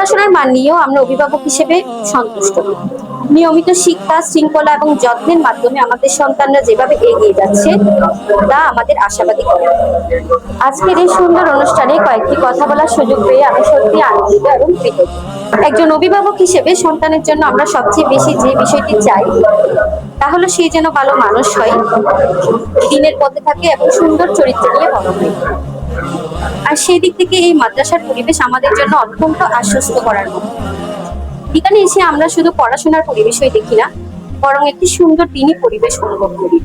পড়াশোনার মান নিয়েও আমরা অভিভাবক হিসেবে সন্তুষ্ট। নিয়মিত শিক্ষা, শৃঙ্খলা এবং যত্নের মাধ্যমে আমাদের সন্তানরা যেভাবে এগিয়ে যাচ্ছে তা আমাদের আশাবাদী করে। আজকের এই সুন্দর অনুষ্ঠানে কয়েকটি কথা বলার সুযোগ পেয়ে আমি সত্যি আনন্দিত এবং কৃতজ্ঞ। একজন অভিভাবক হিসেবে সন্তানের জন্য আমরা সবচেয়ে বেশি যে বিষয়টি চাই তা হলো সে যেন ভালো মানুষ হয়, দিনের পথে থাকে এবং সুন্দর চরিত্র নিয়ে বড় হয়। আর সেই দিক থেকে এই মাদ্রাসার পরিবেশ আমাদের জন্য অত্যন্ত আশ্বস্ত করার মতো। এখানে এসে আমরা শুধু পড়াশোনার পরিবেশই দেখি না, বরং একটি সুন্দর দিনী পরিবেশ অনুভব করি।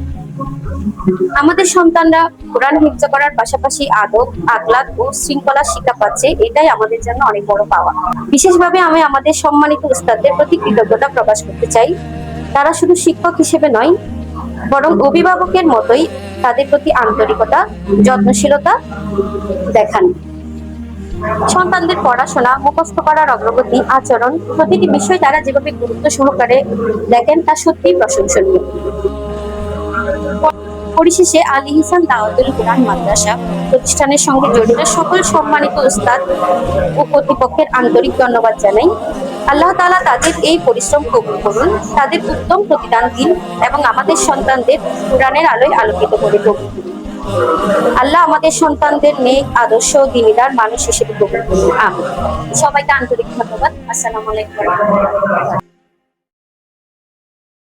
আমাদের সন্তানরা কোরআন হিফজ করার পাশাপাশি আদব, আখলাক ও শৃঙ্খলা শিক্ষা পাচ্ছে, এটাই আমাদের জন্য অনেক বড় পাওয়া। বিশেষভাবে আমি আমাদের সম্মানিত উস্তাদদের প্রতি কৃতজ্ঞতা প্রকাশ করতে চাই। তারা শুধু শিক্ষক হিসেবে নয়, বরং অভিভাবকের মতোই তাদের প্রতি আন্তরিকতা, যত্নশীলতা দেখান। সন্তানদের পড়াশোনা, মুখস্থ করার অগ্রগতি, আচরণ প্রতিটি বিষয় তারা যেভাবে গুরুত্ব সহকারে দেখেন তা সত্যিই প্রশংসনীয়। পরিশেষে আল ইহসান দাওয়াতুল কুরআন মাদ্রাসা প্রতিষ্ঠানের সঙ্গে জড়িত সকল সম্মানিত উস্তাদ ও কর্তৃপক্ষের আন্তরিক ধন্যবাদ জানাই। আল্লাহ তাআলা তাদের এই পরিশ্রম কবুল করুন, তাদের উত্তম প্রতিদান দিন এবং আমাদের সন্তানদের কুরআনের আলোয় আলোকিত করে তুলুন। আল্লাহ আমাদের সন্তানদের নেক, আদর্শ, দিনীদার মানুষ হিসেবে কবুল করুন। আমিন। সবাইকে আন্তরিক ধন্যবাদ। আসসালামু আলাইকুম।